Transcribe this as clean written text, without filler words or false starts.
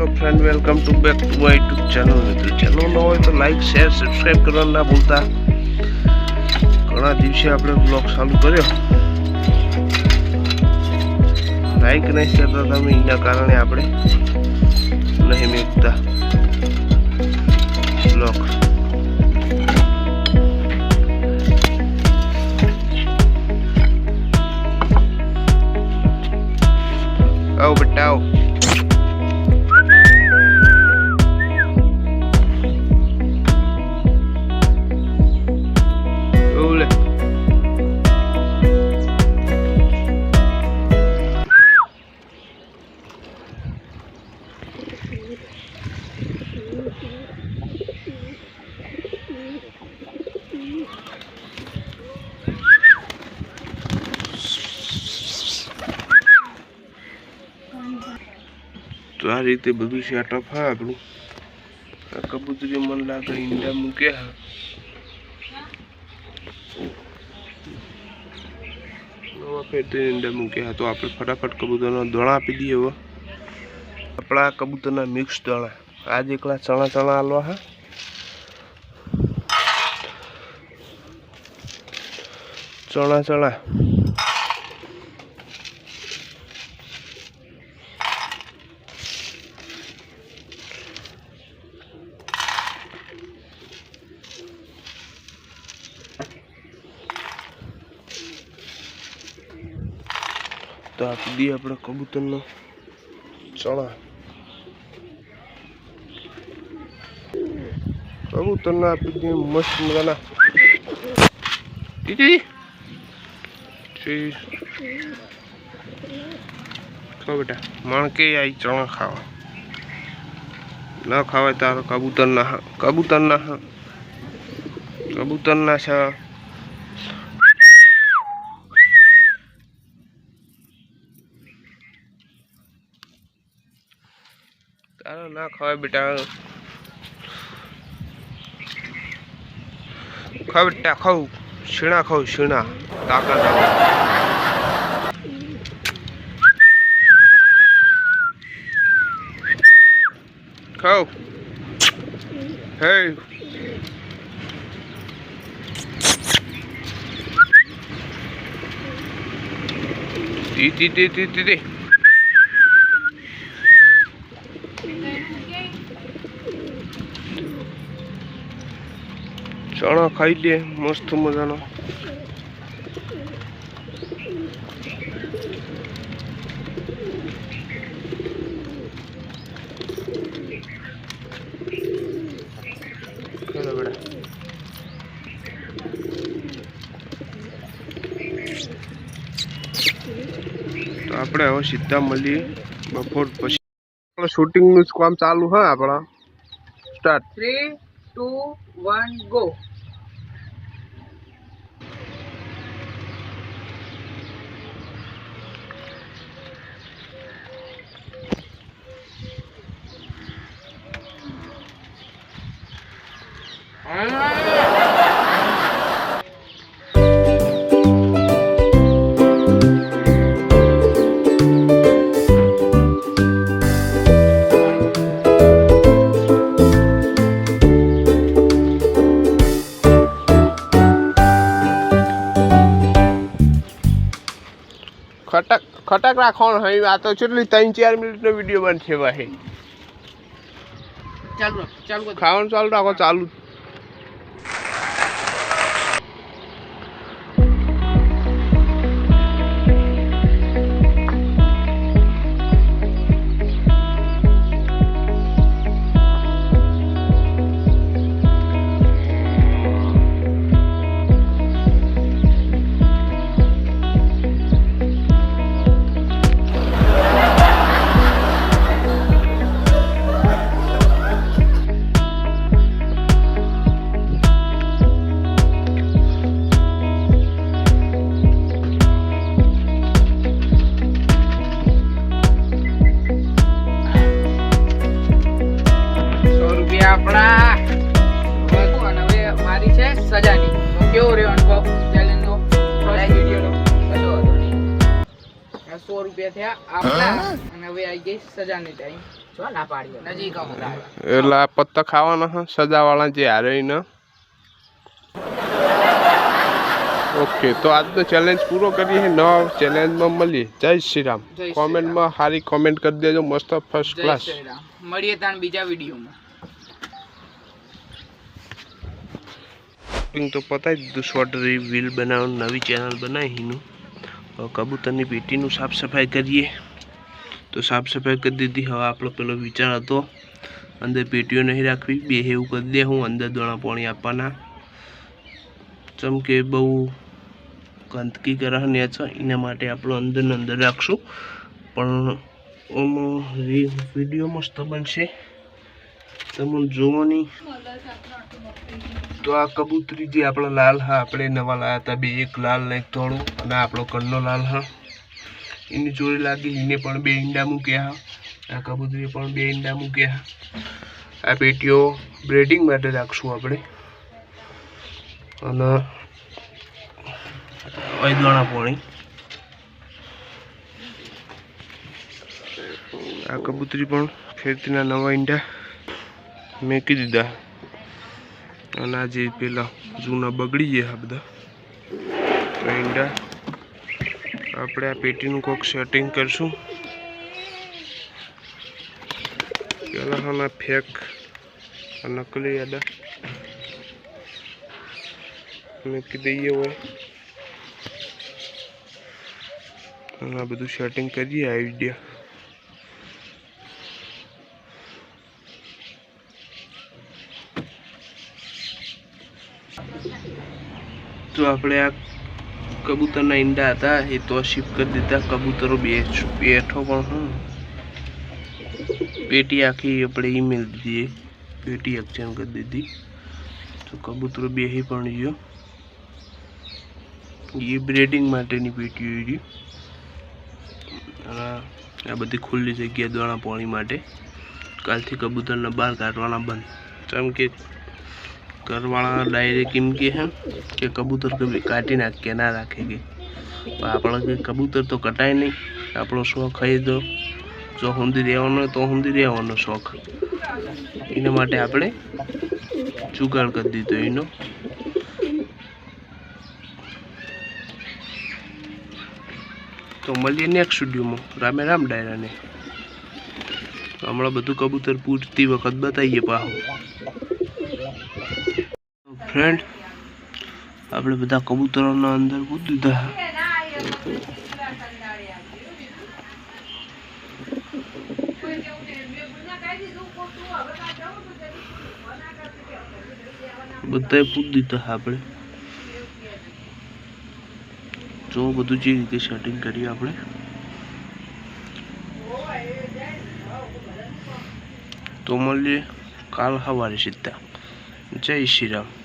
Hello friend, welcome to back to my YouTube channel. मित्र channel न हो तो लाइक शेर सब्सक्राइब करना ना भूलता। घणा दिवसे आपणे ब्लॉग चालू कर्यो, लाइक नहीं करता तमे, एना कारणे आपणे नहीं मूकता ब्लॉग। आओ बेटा आओ। तो आ रीते बधु सेटअप है आपणु। कबूतरी मन लागे ईंडा मूक्या है। नवा फेरते ईंडा मूक्या है तो आपणे फटाफट कबूतरनो दाणा आपी दीए। हवे आपणा कबूतरना मिक्स दाणा आज एकला चणा चणा आलवा है। चणा चणा तो आपी दी अपने कबूतर नो चणा। कबूतर ना आपी दी मस्त मजाना। दीदी खो बेटा, मणके आई चणा खावा न खावे तारो कबूतर ना कबूतर ना कबूतर ना छा। तारो ना खावे बेटा, खाओ बेटा खाओ, छीणा खाओ छीणा ताकत आवे। खाओ हे दी दी दी दी दी दी चणा खाई लिए मस्त मजानो। तो આપણે હવે સીધા મળીએ બપોર પછી। શૂટિંગ નું કામ ચાલુ है આપણા। Start 3 2 1 go. खटक खटक राखवानो है। आ तो चेटली 3-4 मिनिट नो विडियो बन छेवा है। चालू चालू खावन चालू राखो चालू। આપણા અને હવે મારી છે સજાની। તો કેવો રહ્યો અનુભવ ચેલેન્જનો ફર્સ્ટ વિડિયોનો? કશો હતો નહીં। 100 રૂપિયા થયા આપણા અને હવે આવી ગઈ સજાની ટાઈમ। જો ના પાડી નજીક આવો એટલે આ પત્તા ખાવાના હા સજાવાળા જે હારે ને ઓકે તો આજનો ચેલેન્જ પૂરો કરીએ નવા ચેલેન્જમાં મળીએ જય શ્રી રામ જય શ્રી કોમેન્ટમાં સારી કોમેન્ટ કરી દેજો મસ્ત ફર્સ્ટ જય ક્લાસ શ્રી રામ મળીએ તાણ બીજા વિડીયોમાં તો પતાવી દીધું શોર્ટ રીલ બનાવવાનું નવી ચેનલ બનાવીનું કબૂતરની પેટીનું સાફ સફાઈ કરીએ તો સાફ સફાઈ કરી દીધી હવે આપણો પેલો વિચાર હતો અંદર પેટીઓ નહીં રાખવી બે એવું કરી દે હું અંદર દાણા પાણી આપવાના જેમ કે બહુ ગંદકી કરે ને છે એના માટે આપણે અંદર ને અંદર રાખશું પણ વિડીયો મસ્ત બનશે તમને જોવાની તો આ કબૂતરી જે આપણો લાલ હા આપણે નવા લાવ્યા હતા બે એક લાલ ને એક થોડું અને આપણો કન્નો લાલ હા એની જોડે લાગી એને પણ બે ઈંડા મૂક્યા આ કબૂતરી પણ બે ઈંડા મૂક્યા આ પેટીઓ બ્રીડિંગ માટે રાખશું આપણે અને દાણા પાણી આ કબૂતરી પણ ફેરતીના નવા ઈંડા મેકી દીધા અને આ જે પેલા જૂના બગડી ગયા બધા ઈંડા આપણે આ પેટીનું કોઈક સેટિંગ કરશું પેલા હા ફેક નકલી યાદા મૂકી દઈએ હોય અને આ બધું સેટિંગ કરીએ આ વિડીયો તો આપણે આ કબૂતરના ઈંડા હતા એ તો શિફ્ટ કરી દીધા કબૂતરો બેઠો પણ હું પેટી આખી આપણે ઈમેલ દીધી પેટી એક્સચેન્જ કરી દીધી તો કબૂતરો બેહી પણ ગયો એ બ્રીડિંગ માટેની પેટીઓ રહી અને આ બધી ખુલ્લી જગ્યા દાણા પાણી માટે કાલથી કબૂતરને બહાર કાઢવાના બંધ જેમ કે ઘરવાળા ડાયરેક્ટ એમ કહે કે કબૂતર કાઢી નાખીએ ના રાખે કે આપણે કબૂતર તો કટાય નહીં આપણો શોખ હોય તો જો ઊંધી રહેવાનો તો ઊંધી રહેવાનો શોખ એના માટે આપણે જુગાડ કરી દીધો એનો તો મળીએ નેક્સ્ટ વિડીયોમાં રામે રામ ડાયરાને હમણાં બધું કબૂતર પૂરતી વખત બતાવીએ પાછું ફ્રેન્ડ આપણે બધા કબૂતરોના અંદર પૂરી દીધા બધાએ પૂરી દીધા આપણે જો બધું જે રીતે સેટિંગ કરીએ આપણે તો મળીએ કાલ સવારે સીધા જય શ્રી રામ